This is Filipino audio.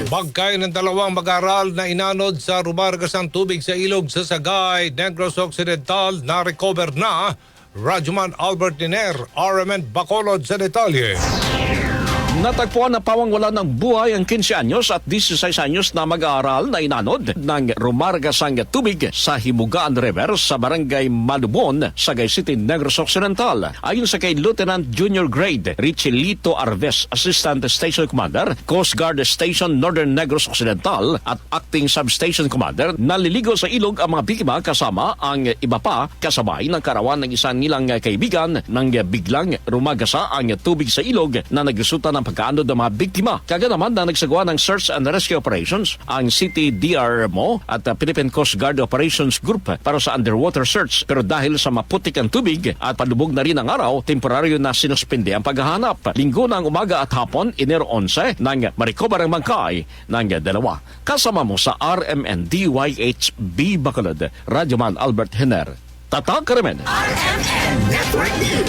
Bangkay ng dalawang mag-aaral na inanod sa rumargasang tubig sa ilog sa Sagay, Negros Occidental na recover na. Radyoman Albert Diner, RMN Bacolod sa detalye. Natagpuan na pawangwala ng buhay ang 15 anyos at 16 anyos na mag-aaral na inanod ng rumargasang tubig sa Himugaan River sa barangay Malubon, Sagay City, Negros Occidental. Ayon sa kay Lieutenant Junior Grade Richie Lito Arves, Assistant Station Commander, Coast Guard Station Northern Negros Occidental at Acting Substation Commander, naliligo sa ilog ang mga biktima kasama ang iba pa kasabay ng karawan ng isang nilang kaibigan nang biglang rumagasa ang tubig sa ilog na nagresulta ng pagkaanod ng mga biktima. Kaganaman na nagsagawa ng search and rescue operations ang City DRMO at Philippine Coast Guard Operations Group para sa underwater search. Pero dahil sa maputik ang tubig at palubog na rin ang araw, temporaryo na sinuspende ang paghahanap. Linggo ng umaga at hapon, Enero 11, nang marikover ang bangkay ng dalawa. Kasama mo sa RMN DYHB Bacolod, Radyoman Albert Hiner. Tatak Karamen. RMN Network News.